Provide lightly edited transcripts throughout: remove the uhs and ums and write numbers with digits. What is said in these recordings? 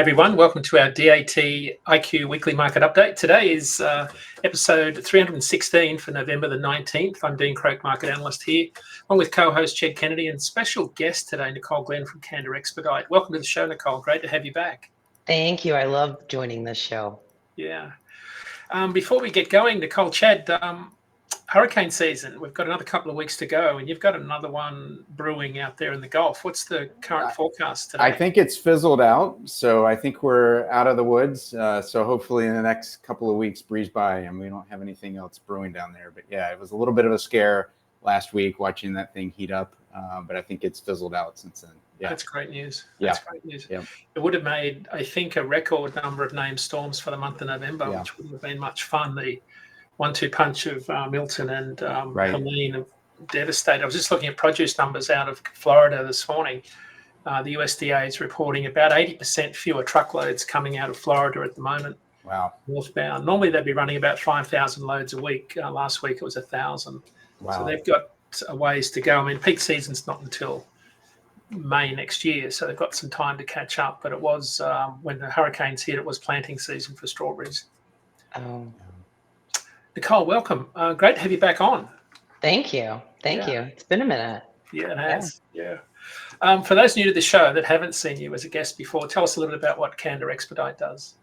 Everyone. Welcome to our DAT IQ Weekly Market Update. Today is episode 316 for November the 19th. I'm Dean Croak, Market Analyst here, along with co-host Ched Kennedy and special guest today, Nicole Glenn from Cantor Expedite. Welcome to the show, Nicole. Great to have you back. Thank you. I love joining this show. Yeah. Before we get going, Nicole, Ched, hurricane season, we've got another couple of weeks to go, and you've got another one brewing out there in the Gulf. What's the current forecast today? I think it's fizzled out, so I think we're out of the woods. So hopefully in the next couple of weeks breeze by and we don't have anything else brewing down there. But yeah, it was a little bit of a scare last week watching that thing heat up, but I think it's fizzled out since then. Yeah. That's great news. Yeah. That's great news. Yeah. It would have made, I think, a record number of named storms for the month of November, which wouldn't have been much fun. The 1-2 punch of Milton and Helene have devastated. I was just looking at produce numbers out of Florida this morning. The USDA is reporting about 80% fewer truckloads coming out of Florida at the moment. Wow. Northbound. Normally they'd be running about 5,000 loads a week. Last week it was 1,000. Wow. So they've got a ways to go. I mean, peak season's not until May next year, so they've got some time to catch up. But it was, when the hurricanes hit, it was planting season for strawberries. Nicole, welcome. Great to have you back on. Thank you. Thank you. It's been a minute. Yeah, it has. Yeah. For those new to the show that haven't seen you as a guest before, tell us a little bit about what Cantor Expedite does.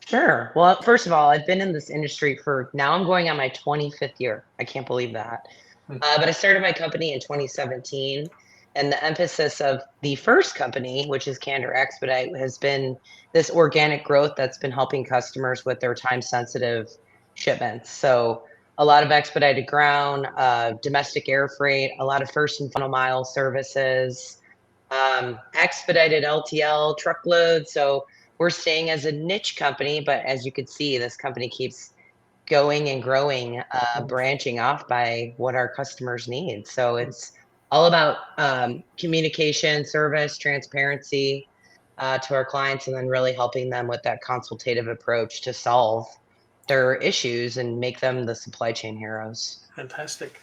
Sure. Well, first of all, I've been in this industry for now. I'm going on my 25th year. I can't believe that. But I started my company in 2017. And the emphasis of the first company, which is Cantor Expedite, has been this organic growth that's been helping customers with their time-sensitive shipments. So a lot of expedited ground, domestic air freight, a lot of first and final mile services, expedited LTL truckloads. So we're staying as a niche company, but as you can see, this company keeps going and growing, branching off by what our customers need. So it's all about communication, service, transparency to our clients, and then really helping them with that consultative approach to solve their issues and make them the supply chain heroes. Fantastic.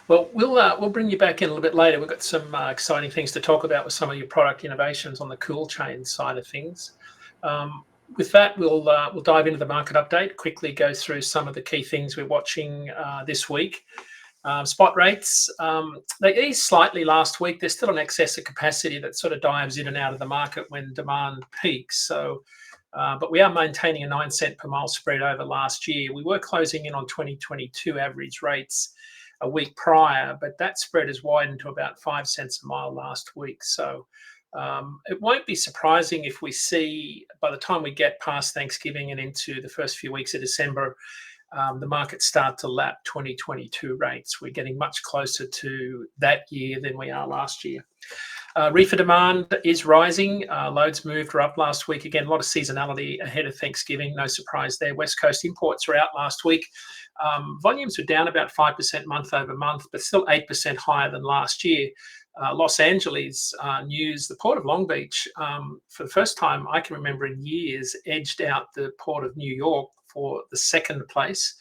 Well, we'll bring you back in a little bit later. We've got some exciting things to talk about with some of your product innovations on the cool chain side of things. With that, we'll dive into the market update, quickly go through some of the key things we're watching this week. Spot rates, they eased slightly last week. There's still an excess of capacity that sort of dives in and out of the market when demand peaks. So, but we are maintaining a 9 cent per mile spread over last year. We were closing in on 2022 average rates a week prior, but that spread has widened to about 5 cents a mile last week. So it won't be surprising if we see, by the time we get past Thanksgiving and into the first few weeks of December, the market start to lap 2022 rates. We're getting much closer to that year than we are last year. Reefer demand is rising. Loads moved are up last week. Again, a lot of seasonality ahead of Thanksgiving. No surprise there. West Coast imports are out last week. Volumes were down about 5% month over month, but still 8% higher than last year. Los Angeles news, the Port of Long Beach, for the first time I can remember in years, edged out the Port of New York for the second place.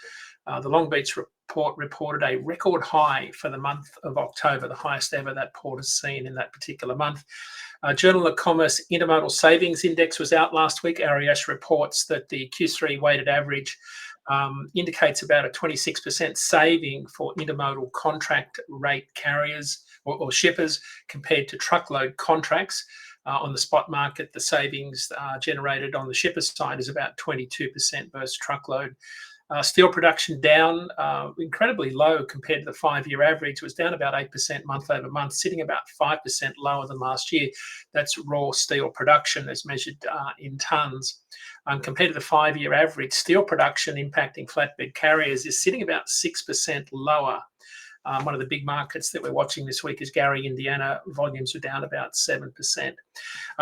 The Long Beach report reported a record high for the month of October, the highest ever that port has seen in that particular month. Journal of Commerce Intermodal Savings Index was out last week. RES reports that the Q3 weighted average indicates about a 26% saving for intermodal contract rate carriers or shippers compared to truckload contracts. On the spot market, the savings generated on the shipper side is about 22% versus truckload. Steel production down incredibly low compared to the 5-year average. It was down about 8% month over month, sitting about 5% lower than last year. That's raw steel production as measured in tons. Compared to the 5-year average, steel production impacting flatbed carriers is sitting about 6% lower. One of the big markets that we're watching this week is Gary, Indiana. Volumes are down about 7%.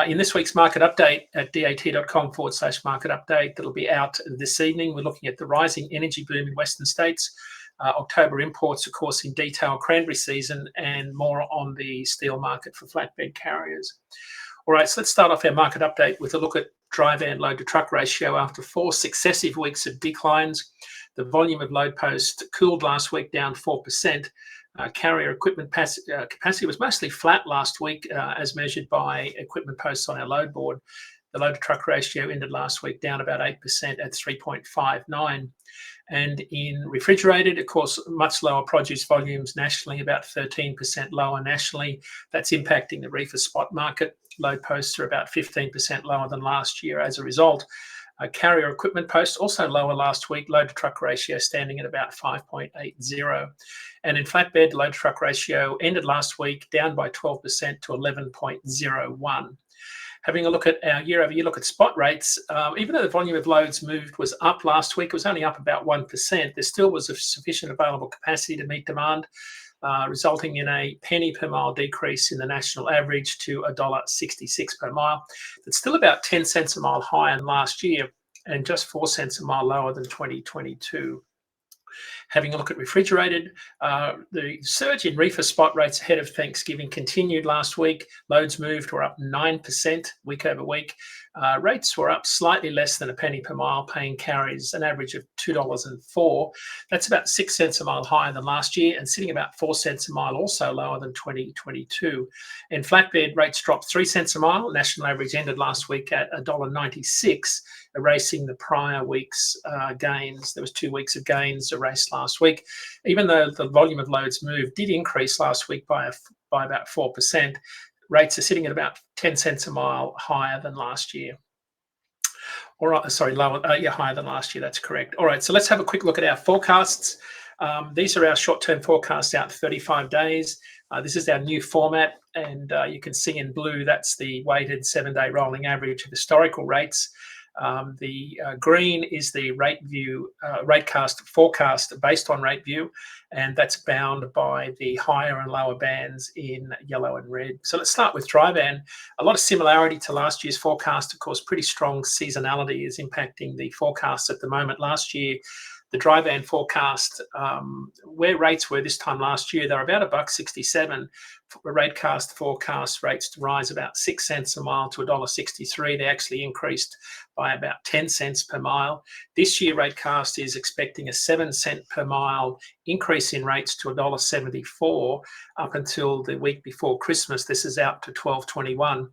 In this week's market update at dat.com/market update, that'll be out this evening, we're looking at the rising energy boom in Western states, October imports, of course, in detail, cranberry season, and more on the steel market for flatbed carriers. All right, so let's start off our market update with a look at dry van load to truck ratio after 4 successive weeks of declines. The volume of load post cooled last week, down 4%. Carrier equipment capacity was mostly flat last week as measured by equipment posts on our load board. The load to truck ratio ended last week down about 8% at 3.59. And in refrigerated, of course, much lower produce volumes nationally, about 13% lower nationally. That's impacting the reefer spot market. Load posts are about 15% lower than last year as a result. Carrier equipment posts also lower last week, load to truck ratio standing at about 5.80. And in flatbed, load to truck ratio ended last week down by 12% to 11.01. Having a look at our year-over-year look at spot rates, even though the volume of loads moved was up last week, it was only up about 1%. There still was a sufficient available capacity to meet demand, resulting in a penny per mile decrease in the national average to $1.66 per mile. It's still about 10 cents a mile higher than last year and just 4 cents a mile lower than 2022. Having a look at refrigerated, the surge in reefer spot rates ahead of Thanksgiving continued last week. Loads moved were up 9% week over week. Rates were up slightly less than a penny per mile, paying carriers an average of $2.04. That's about 6 cents a mile higher than last year and sitting about 4 cents a mile also lower than 2022. In flatbed, rates dropped 3 cents a mile. National average ended last week at $1.96, erasing the prior week's gains. There was 2 weeks of gains erased last week. Even though the volume of loads moved did increase last week by about 4%, rates are sitting at about 10 cents a mile higher than last year. Or sorry, lower, higher than last year. That's correct. All right, so let's have a quick look at our forecasts. These are our short-term forecasts out 35 days. This is our new format, and you can see in blue that's the weighted 7-day rolling average of historical rates. The green is the ratecast forecast based on rate view, and that's bound by the higher and lower bands in yellow and red. So let's start with dry van. A lot of similarity to last year's forecast. Of course, pretty strong seasonality is impacting the forecast at the moment. Last year, the dry van forecast, where rates were this time last year, they're about $1.67. Ratecast forecast rates to rise about 6 cents a mile to $1.63. They actually increased by about 10 cents per mile. This year, Ratecast is expecting a 7 cent per mile increase in rates to $1.74 up until the week before Christmas. This is out to 12/21.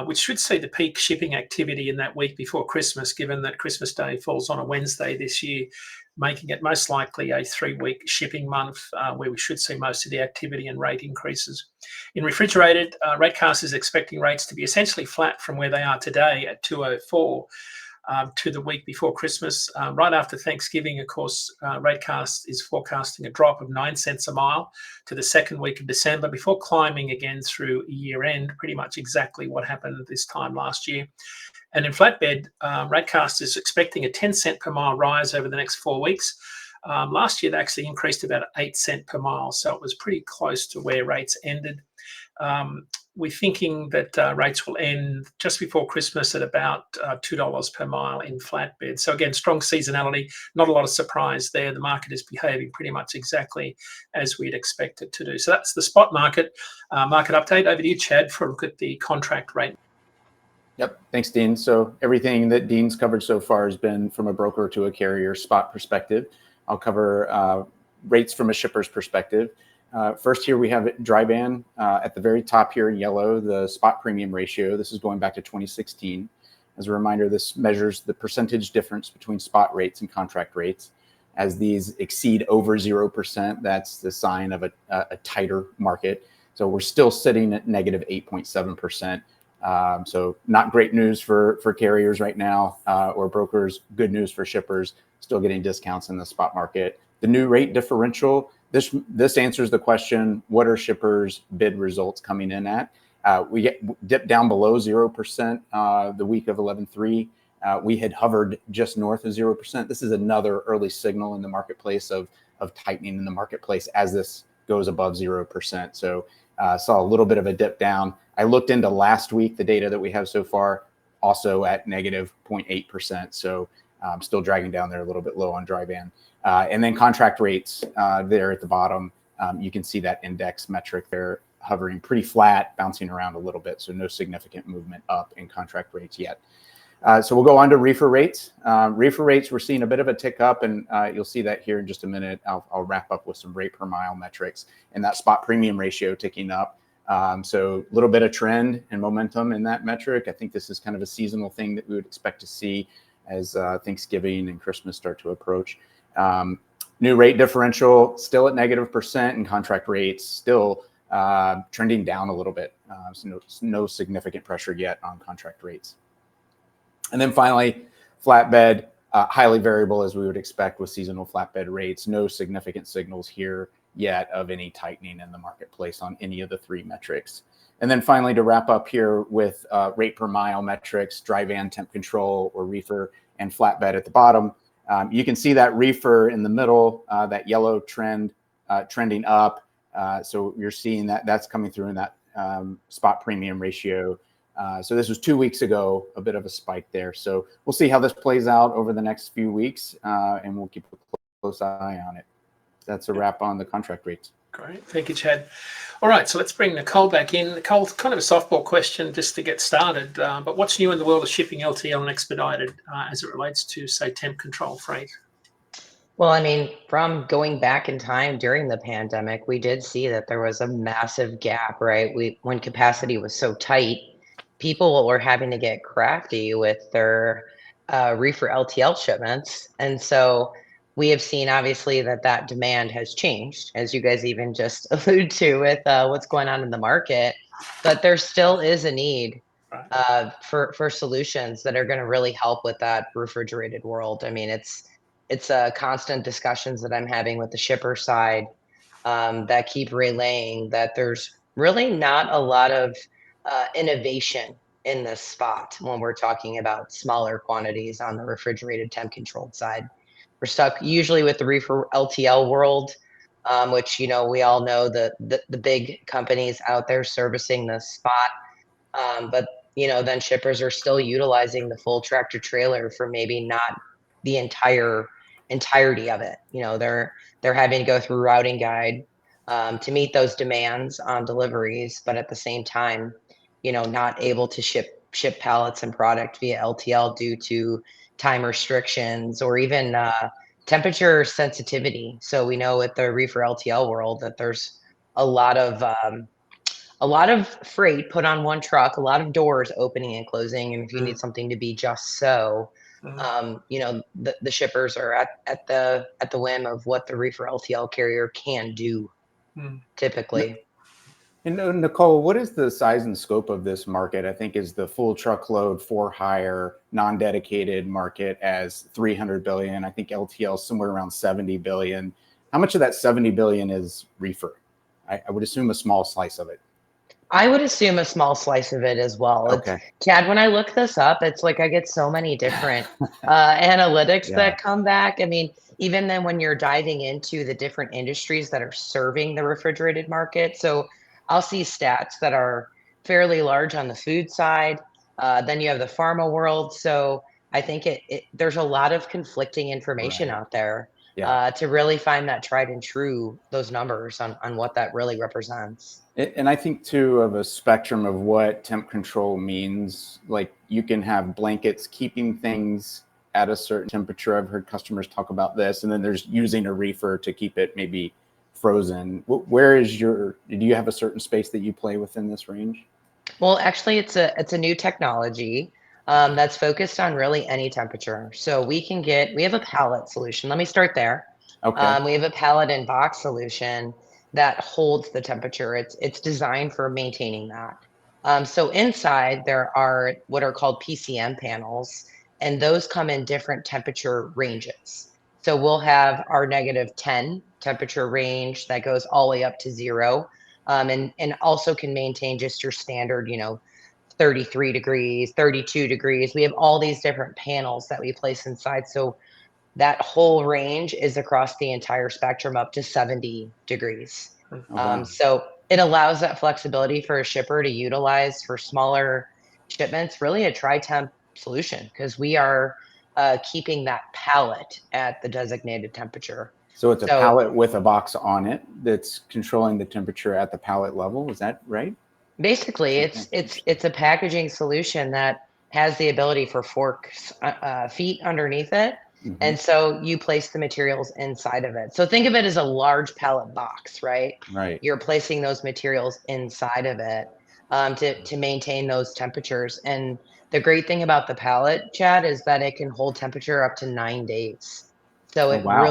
Which should see the peak shipping activity in that week before Christmas, given that Christmas Day falls on a Wednesday this year, making it most likely a 3-week shipping month where we should see most of the activity and rate increases. In refrigerated, Ratecast is expecting rates to be essentially flat from where they are today at 204 to the week before Christmas. Right after Thanksgiving, of course, Ratecast is forecasting a drop of 9 cents a mile to the second week of December before climbing again through year end, pretty much exactly what happened this time last year. And in flatbed, Ratecast is expecting a 10 cent per mile rise over the next 4 weeks. Last year, they actually increased about 8 cents per mile, so it was pretty close to where rates ended. We're thinking that rates will end just before Christmas at about $2 per mile in flatbed. So again, strong seasonality, not a lot of surprise there. The market is behaving pretty much exactly as we'd expect it to do. So that's the spot market. Market update. Over to you, Chad, for a look at the contract rate. Yep. Thanks, Dean. So everything that Dean's covered so far has been from a broker to a carrier spot perspective. I'll cover rates from a shipper's perspective. First here we have dry van at the very top here in yellow, the spot premium ratio. This is going back to 2016. As a reminder, this measures the percentage difference between spot rates and contract rates. As these exceed over 0%, that's the sign of a tighter market. So we're still sitting at negative 8.7%. So not great news for carriers right now or brokers, good news for shippers, still getting discounts in the spot market. The new rate differential, this answers the question, what are shippers' bid results coming in at? We dipped down below 0% the week of 11/3. We had hovered just north of 0%. This is another early signal in the marketplace of tightening in the marketplace as this goes above 0%. So saw a little bit of a dip down. I looked into last week, the data that we have so far, also at negative 0.8%. So still dragging down there a little bit low on dry van. And then contract rates there at the bottom, you can see that index metric there hovering pretty flat, bouncing around a little bit. So no significant movement up in contract rates yet. So we'll go on to reefer rates. Reefer rates, we're seeing a bit of a tick up, and you'll see that here in just a minute. I'll wrap up with some rate per mile metrics and that spot premium ratio ticking up. So a little bit of trend and momentum in that metric. I think this is kind of a seasonal thing that we would expect to see as Thanksgiving and Christmas start to approach. New rate differential still at -% and contract rates still trending down a little bit. So no significant pressure yet on contract rates. And then finally, flatbed, highly variable as we would expect with seasonal flatbed rates. No significant signals here yet of any tightening in the marketplace on any of the three metrics. And then finally, to wrap up here with rate per mile metrics, dry van temp control or reefer, and flatbed at the bottom. You can see that reefer in the middle, that yellow trend trending up. So you're seeing that that's coming through in that spot premium ratio. So this was 2 weeks ago, a bit of a spike there. So we'll see how this plays out over the next few weeks, and we'll keep a close eye on it. That's a wrap on the contract rates. Great. Thank you, Chad. All right, so let's bring Nicole back in. Nicole, kind of a softball question just to get started, but what's new in the world of shipping LTL and expedited as it relates to, say, temp control freight? Well, I mean, from going back in time during the pandemic, we did see that there was a massive gap, right? When capacity was so tight, people were having to get crafty with their reefer LTL shipments. And so we have seen obviously that demand has changed, as you guys even just allude to with what's going on in the market. But there still is a need for solutions that are going to really help with that refrigerated world. I mean, it's constant discussions that I'm having with the shipper side that keep relaying that there's really not a lot of innovation in this spot when we're talking about smaller quantities on the refrigerated temp controlled side. We're stuck usually with the reefer LTL world, which, you know, we all know the big companies out there servicing the spot. But, you know, then shippers are still utilizing the full tractor trailer for maybe not the entirety of it. You know, they're having to go through routing guide to meet those demands on deliveries, but at the same time, you know, not able to ship pallets and product via LTL due to time restrictions or even temperature sensitivity. So we know with the reefer LTL world that there's a lot of freight put on one truck, a lot of doors opening and closing, and if you need something to be just so, you know, the shippers are at the whim of what the reefer LTL carrier can do, typically. And Nicole, what is the size and scope of this market? I think is the full truckload for hire non-dedicated market as 300 billion. I think LTL is somewhere around 70 billion. How much of that 70 billion is reefer? I would assume a small slice of it. I would assume a small slice of it as well. Okay. Chad, when I look this up, it's like I get so many different analytics that come back. I mean, even then when you're diving into the different industries that are serving the refrigerated market. So I'll see stats that are fairly large on the food side. Then you have the pharma world. So I think there's a lot of conflicting information out there to really find that tried and true, those numbers on what that really represents. And I think too of a spectrum of what temp control means. Like you can have blankets keeping things at a certain temperature. I've heard customers talk about this, and then there's using a reefer to keep it maybe frozen. Where is do you have a certain space that you play within this range? Well, actually it's a new technology that's focused on really any temperature. So we have a pallet solution. Let me start there. Okay. We have a pallet and box solution that holds the temperature. It's designed for maintaining that. So inside there are what are called PCM panels, and those come in different temperature ranges. So we'll have our -10 temperature range that goes all the way up to 0, and also can maintain just your standard, you know, 33 degrees, 32 degrees. We have all these different panels that we place inside. So that whole range is across the entire spectrum up to 70 degrees. So it allows that flexibility for a shipper to utilize for smaller shipments, really a tri-temp solution, because we are keeping that pallet at the designated temperature. So it's a pallet with a box on it that's controlling the temperature at the pallet level. Is that right? Basically, it's a packaging solution that has the ability for forks feet underneath it. And so you place the materials inside of it. So think of it as a large pallet box, right? Right. You're placing those materials inside of it to maintain those temperatures. And the great thing about the pallet, Chad, is that it can hold temperature up to 9 days. So Oh, wow.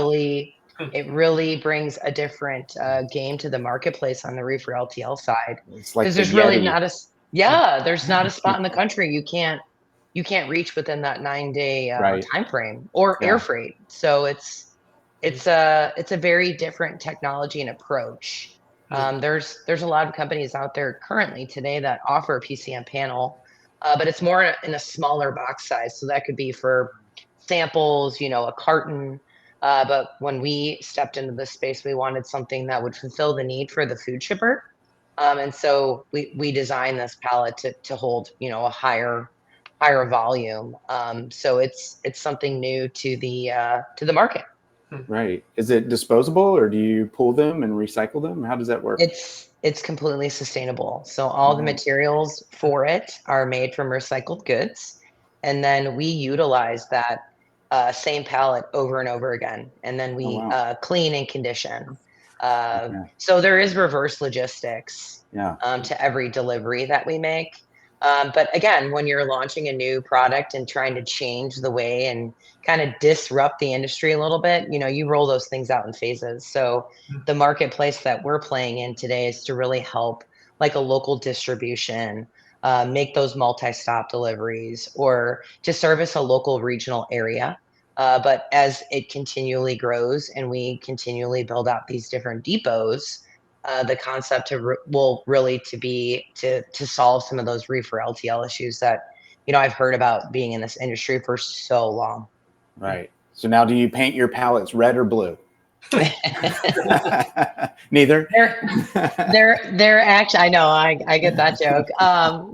it really brings a different game to the marketplace on the reefer LTL side, It's like because the there's really Yeti. there's not a spot in the country you can't reach within that 9 day Right. time frame, or Yeah. air freight. So it's a very different technology and approach. There's a lot of companies out there currently today that offer a PCM panel, but it's more in a smaller box size. So that could be for samples, a carton. But when we stepped into this space, we wanted something that would fulfill the need for the food shipper. And so we designed this pallet to hold, a higher volume. So it's something new to the market. Right. Is it disposable, or do you pull them and recycle them? How does that work? It's completely sustainable. So all the materials for it are made from recycled goods, and then we utilize that same pallet over and over again, and then we wow. clean and condition. Okay. So there is reverse logistics Yeah. to every delivery that we make. But again, when you're launching a new product and trying to change the way and kind of disrupt the industry a little bit, you roll those things out in phases. So the marketplace that we're playing in today is to really help like a local distribution, make those multi-stop deliveries, or to service a local regional area. But as it continually grows and we continually build out these different depots, the concept will really to be to solve some of those reefer LTL issues that I've heard about being in this industry for so long. Right. So now, do you paint your pallets red or blue? Neither. They're actually, I know, I get that joke.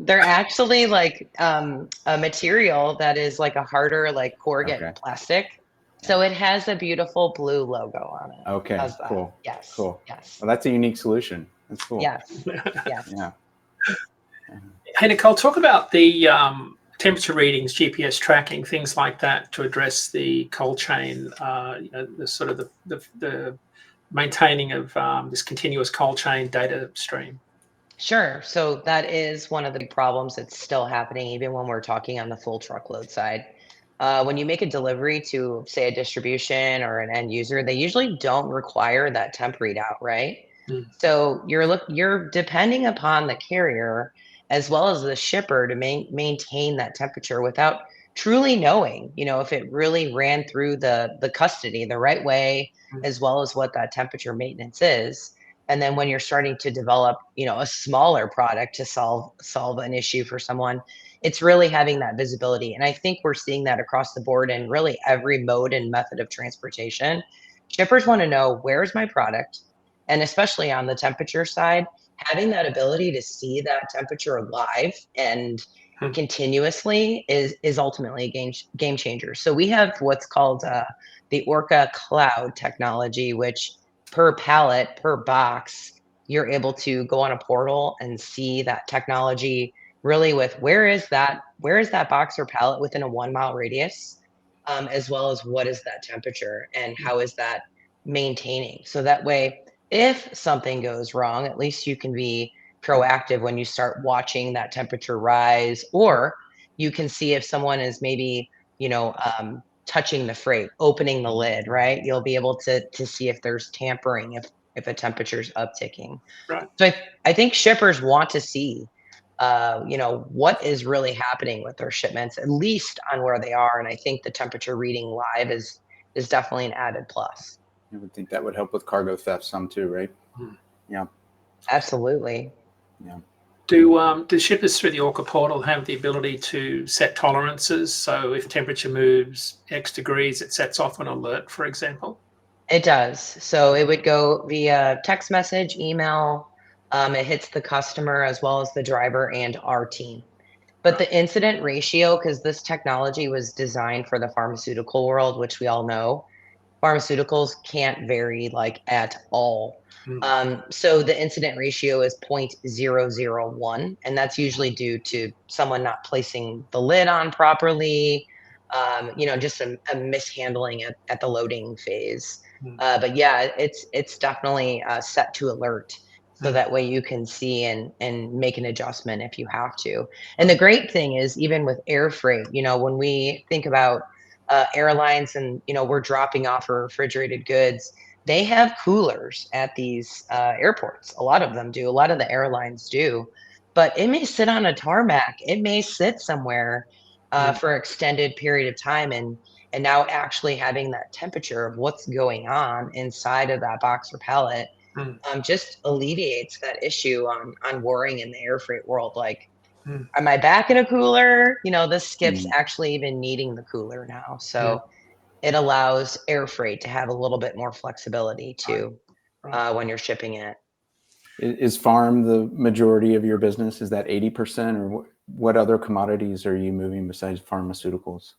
They're actually like a material that is like a harder, like corrugate plastic. So it has a beautiful blue logo on it. Okay. How's that? Cool. Yes. Cool. Yes. Well, that's a unique solution. That's cool. Yes. Yes. Yeah. Hey, Nicole, talk about the temperature readings, GPS tracking, things like that to address the cold chain, the sort of the maintaining of this continuous cold chain data stream. Sure. So that is one of the big problems that's still happening, even when we're talking on the full truckload side. When you make a delivery to, say, a distribution or an end user, they usually don't require that temp readout, right? So you're depending upon the carrier as well as the shipper to maintain that temperature without truly knowing, if it really ran through the custody the right way, as well as what that temperature maintenance is. And then when you're starting to develop, a smaller product to solve an issue for someone, it's really having that visibility. And I think we're seeing that across the board in really every mode and method of transportation. Shippers want to know, where's my product? And especially on the temperature side, having that ability to see that temperature live and continuously is ultimately a game changer. So we have what's called the Orca Cloud technology, which per pallet, per box, you're able to go on a portal and see that technology really with where is that box or pallet within a 1 mile radius, as well as what is that temperature and how is that maintaining. So that way, if something goes wrong, at least you can be proactive when you start watching that temperature rise, or you can see if someone is maybe, touching the freight, opening the lid, right? You'll be able to see if there's tampering, if a temperature's upticking. Right. So I think shippers want to see, what is really happening with their shipments, at least on where they are. And I think the temperature reading live is definitely an added plus. I would think that would help with cargo theft some too, right? Yeah. Absolutely. Yeah. Do shippers through the Orca portal have the ability to set tolerances? So if temperature moves X degrees, it sets off an alert, for example? It does. So it would go via text message, email. It hits the customer as well as the driver and our team. But the incident ratio, because this technology was designed for the pharmaceutical world, which we all know, pharmaceuticals can't vary like at all. So the incident ratio is 0.001, and that's usually due to someone not placing the lid on properly, just a mishandling at the loading phase. Mm. But yeah, it's definitely set to alert. So Mm. that way you can see and make an adjustment if you have to. And the great thing is, even with air freight, when we think about airlines and, we're dropping off our refrigerated goods, they have coolers at these airports. A lot of them do. A lot of the airlines do. But it may sit on a tarmac. It may sit somewhere Mm. for extended period of time, and now actually having that temperature of what's going on inside of that box or pallet Mm. just alleviates that issue on worrying in the air freight world. Like, Mm. am I back in a cooler? This skips Mm. actually even needing the cooler now. Mm. So it allows air freight to have a little bit more flexibility too Right. when you're shipping it. Is farm the majority of your business? Is that 80%, or what other commodities are you moving besides pharmaceuticals?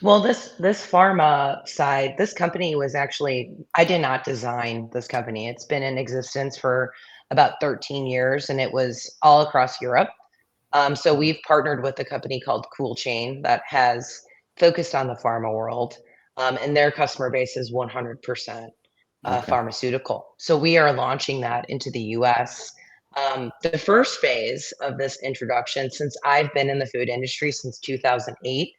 Well, this pharma side, this company was actually, I did not design this company. It's been in existence for about 13 years, and it was all across Europe. So we've partnered with a company called Cool Chain that has focused on the pharma world, and their customer base is 100% Okay. pharmaceutical. So we are launching that into the US. The first phase of this introduction, since I've been in the food industry since 2008,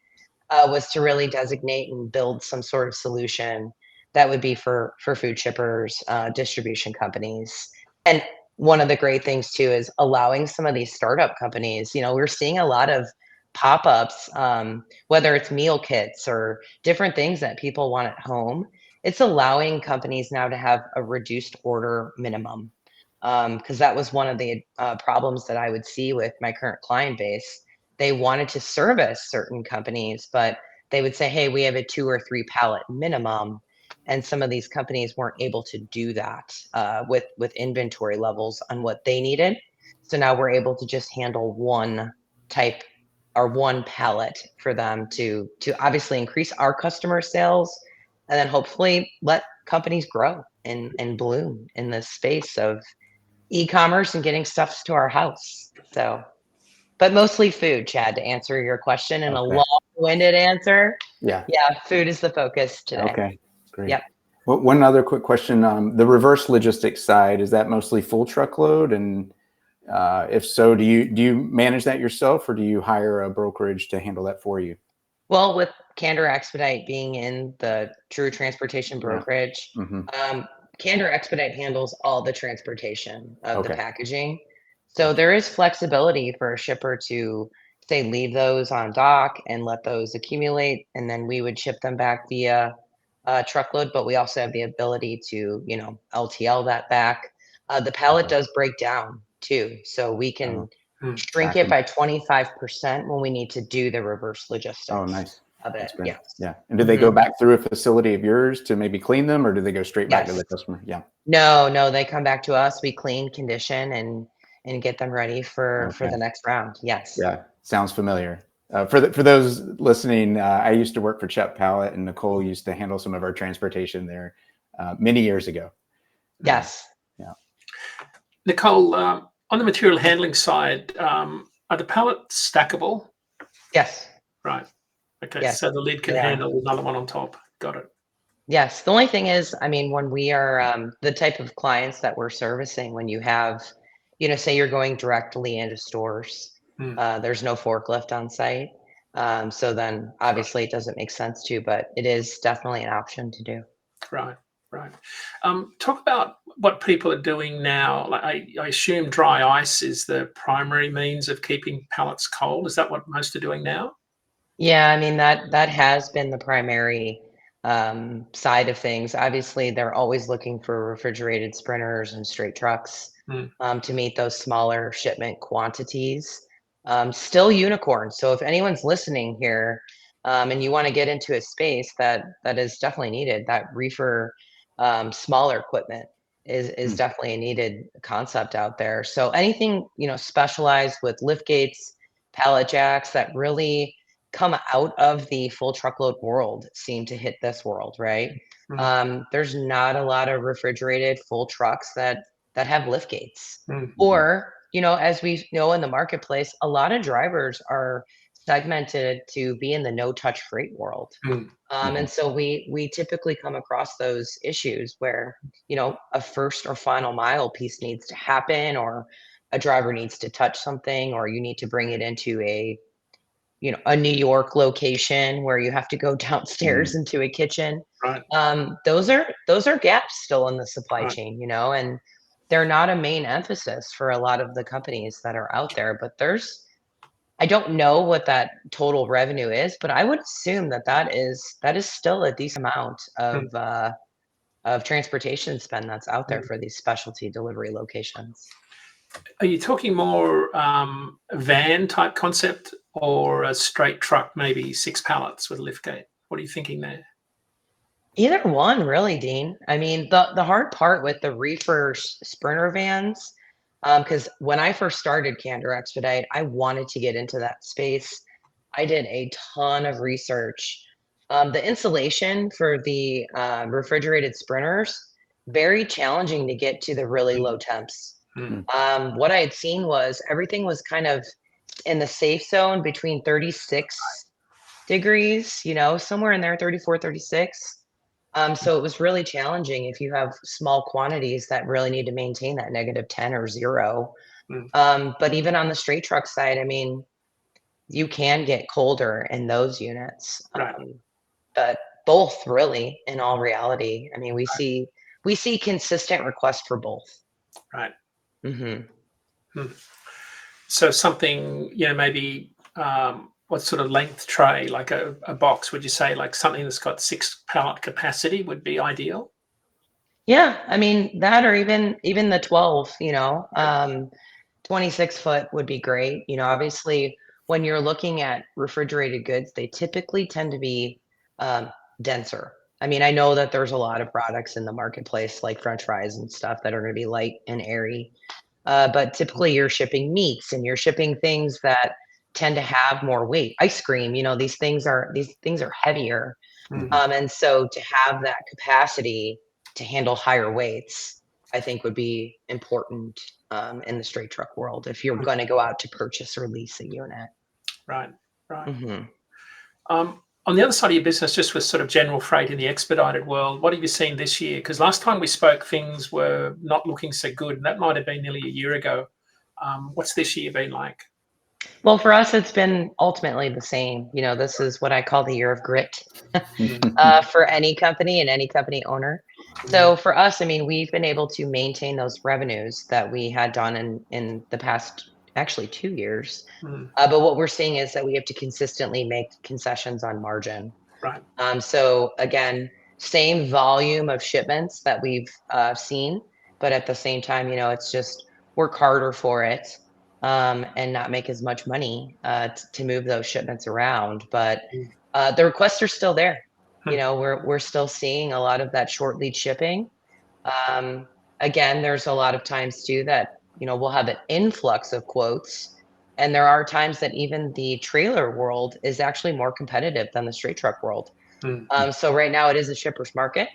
was to really designate and build some sort of solution that would be for food shippers, distribution companies. And one of the great things too is allowing some of these startup companies. We're seeing a lot of pop-ups, whether it's meal kits or different things that people want at home. It's allowing companies now to have a reduced order minimum, because that was one of the problems that I would see with my current client base. They wanted to service certain companies, but they would say, hey, we have a 2 or 3 pallet minimum. And some of these companies weren't able to do that with inventory levels on what they needed. So now we're able to just handle one type or one pallet for them to obviously increase our customer sales, and then hopefully let companies grow and bloom in this space of e-commerce and getting stuff to our house. So, but mostly food, Chad, to answer your question in a Okay. long-winded answer. Yeah. Yeah, food is the focus today. Okay. Great. Yep. Well, one other quick question. The reverse logistics side, is that mostly full truckload? And if so, do you manage that yourself, or do you hire a brokerage to handle that for you? Well, with Candor Expedite being in the true transportation Yeah. brokerage, Mm-hmm. Candor Expedite handles all the transportation of the Okay. packaging. So there is flexibility for a shipper to, say, leave those on dock and let those accumulate, and then we would ship them back via truckload. But we also have the ability to, LTL that back. The pallet Okay. does break down too, so we can Oh, Mm. shrink it by 25% when we need to do the reverse logistics nice. of it. That's great. Yes. Yeah. And do they go back through a facility of yours to maybe clean them, or do they go straight back to Yes. the customer? Yeah. No, they come back to us. We clean, condition, and get them ready for Okay. the next round. Yes. Yeah. Sounds familiar. For those listening, I used to work for Chet Pallet, and Nicole used to handle some of our transportation there many years ago. Yes. Yeah. Nicole, on the material handling side, are the pallets stackable? Yes. Right. Okay. Yes. So the lid can They are. handle another one on top. Got it. Yes. The only thing is, I mean, when we are the type of clients that we're servicing, when you have, say you're going directly into stores, Mm. there's no forklift on site. So then obviously it doesn't make sense to, but it is definitely an option to do. Right. Right. Talk about what people are doing now. Like I assume dry ice is the primary means of keeping pallets cold. Is that what most are doing now? Yeah, I mean that has been the primary side of things. Obviously, they're always looking for refrigerated sprinters and straight trucks Mm. to meet those smaller shipment quantities. Still unicorn. So if anyone's listening here and you want to get into a space that is definitely needed, that reefer smaller equipment is Hmm. definitely a needed concept out there. So anything specialized with lift gates, pallet jacks that really come out of the full truckload world seem to hit this world, right? Mm. There's not a lot of refrigerated full trucks that have lift gates. Mm. Or, as we know in the marketplace, a lot of drivers are segmented to be in the no touch freight world. And so we typically come across those issues where, a first or final mile piece needs to happen, or a driver needs to touch something, or you need to bring it into a New York location where you have to go downstairs into a kitchen. Right. Those are gaps still in the supply Right. chain, and they're not a main emphasis for a lot of the companies that are out there. But I don't know what that total revenue is, but I would assume that is still a decent amount of transportation spend that's out there for these specialty delivery locations. Are you talking more van type concept, or a straight truck, maybe 6 pallets with a lift gate? What are you thinking there? Either one, really, Dean. I mean, the hard part with the reefer sprinter vans, because when I first started Candor Expedite, I wanted to get into that space. I did a ton of research. The insulation for the refrigerated sprinters, very challenging to get to the really low temps. What I had seen was everything was kind of in the safe zone between 36 degrees, somewhere in there, 34, 36. So it was really challenging if you have small quantities that really need to maintain that -10 or 0. But even on the straight truck side, I mean, you can get colder in those units. Right. But both, really, in all reality. I mean, we see consistent requests for both. Right. Mm-hmm. So something, maybe what sort of length tray, like a box, would you say, like something that's got 6 pallet capacity would be ideal? Yeah, I mean, that, or even the 12, 26 foot would be great. Obviously, when you're looking at refrigerated goods, they typically tend to be denser. I mean, I know that there's a lot of products in the marketplace like French fries and stuff that are going to be light and airy. But typically you're shipping meats and you're shipping things that tend to have more weight. Ice cream, these things are heavier. And so to have that capacity to handle higher weights, I think would be important in the straight truck world if you're going to go out to purchase or lease a unit. Right. On the other side of your business, just with sort of general freight in the expedited world, what have you seen this year? Because last time we spoke, things were not looking so good, and that might have been nearly a year ago. What's this year been like? Well, for us, it's been ultimately the same. This is what I call the year of grit for any company and any company owner. So for us, I mean, we've been able to maintain those revenues that we had done in the past, actually 2 years. But what we're seeing is that we have to consistently make concessions on margin. Right. So again, same volume of shipments that we've seen, but at the same time, it's just work harder for it. And not make as much money to move those shipments around, but the requests are still there. We're still seeing a lot of that short lead shipping. Again, there's a lot of times too that we'll have an influx of quotes, and there are times that even the trailer world is actually more competitive than the straight truck world. So right now it is a shipper's market,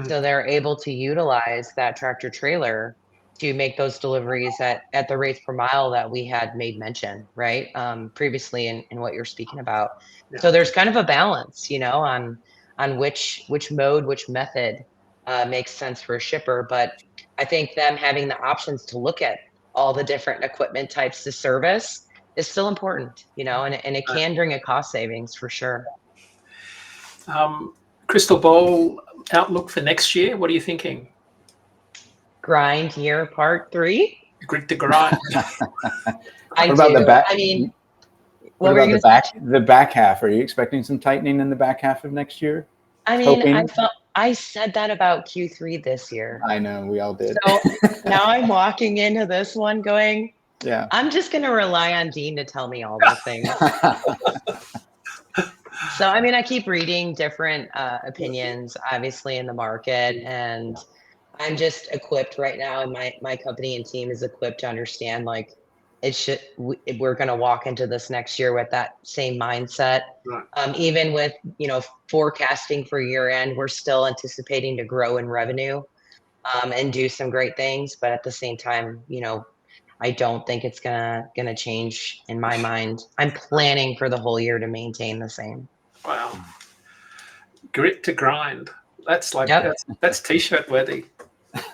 so they're able to utilize that tractor trailer to make those deliveries at the rates per mile that we had made mention, right? Previously in what you're speaking about. Yeah. So there's kind of a balance, on which mode, which method makes sense for a shipper. But I think them having the options to look at all the different equipment types to service is still important, and it can bring a cost savings for sure. Crystal ball outlook for next year, what are you thinking? Grind year part 3. Grit to grind. What about the back? I mean, what about the back half? Are you expecting some tightening in the back half of next year? I mean, I said that about Q3 this year. I know, we all did. So now I'm walking into this one going, yeah, I'm just going to rely on Dean to tell me all the things. So, I mean, I keep reading different opinions, obviously, in the market, and I'm just equipped right now, and my company and team is equipped to understand, like, we're going to walk into this next year with that same mindset. Right. Even with, forecasting for year end, we're still anticipating to grow in revenue and do some great things. But at the same time, I don't think it's gonna change in my mind. I'm planning for the whole year to maintain the same. Wow. Grit to grind. That's like Yep. that's t-shirt worthy.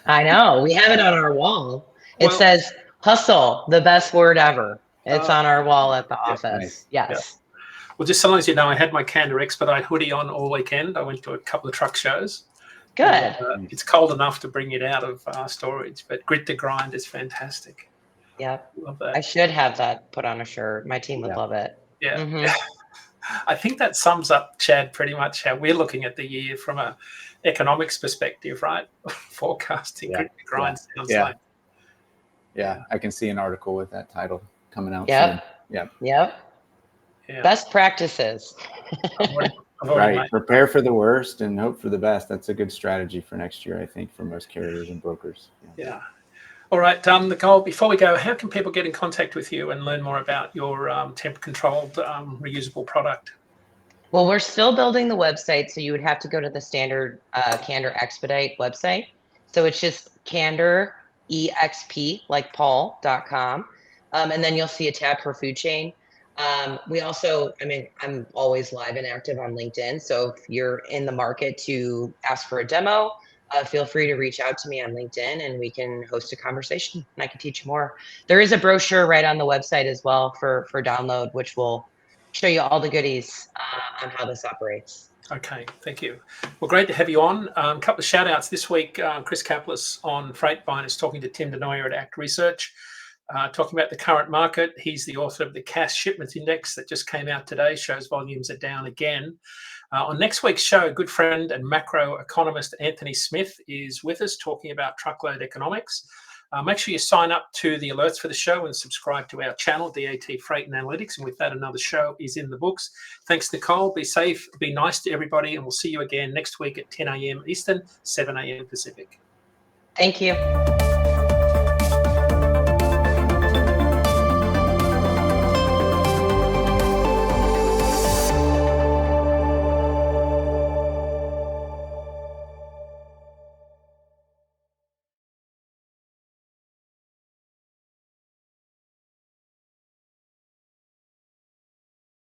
I know. We have it on our wall. It Well, says hustle, the best word ever. It's on our wall at the office. nice. Yes. well, just so long as you know, I had my Candor Expedite hoodie on all weekend. I went to a couple of truck shows. Good. And, it's cold enough to bring it out of storage, but grit to grind is fantastic. Yep. Love that. I should have that put on a shirt. My team would love it. Yeah. Mhm. I think that sums up, Chad, pretty much how we're looking at the year from a economics perspective, right? Forecasting grit to grind sounds like. Yeah, I can see an article with that title coming out Yep. soon. Yep. Yep. Yeah. Best practices. I've already Right. made- Prepare for the worst and hope for the best. That's a good strategy for next year, I think, for most carriers and brokers. Yeah. All right, Nicole, before we go, how can people get in contact with you and learn more about your temp-controlled reusable product? Well, we're still building the website, so you would have to go to the standard Candor Expedite website. So it's just Candor EXP, like Paul.com. And then you'll see a tab for food chain. We also, I'm always live and active on LinkedIn. So if you're in the market to ask for a demo, feel free to reach out to me on LinkedIn and we can host a conversation and I can teach you more. There is a brochure right on the website as well for download, which will show you all the goodies on how this operates. Okay, thank you. Well, great to have you on. A couple of shout outs this week. Chris Kaplis on Freightbine is talking to Tim Denoyer at Act Research, talking about the current market. He's the author of the Cash Shipments Index that just came out today, shows volumes are down again. On next week's show, good friend and macro economist Anthony Smith is with us talking about truckload economics. Make sure you sign up to the alerts for the show and subscribe to our channel, DAT Freight and Analytics. And with that, another show is in the books. Thanks, Nicole. Be safe, be nice to everybody, and we'll see you again next week at 10 a.m. Eastern, 7 a.m. Pacific. Thank you.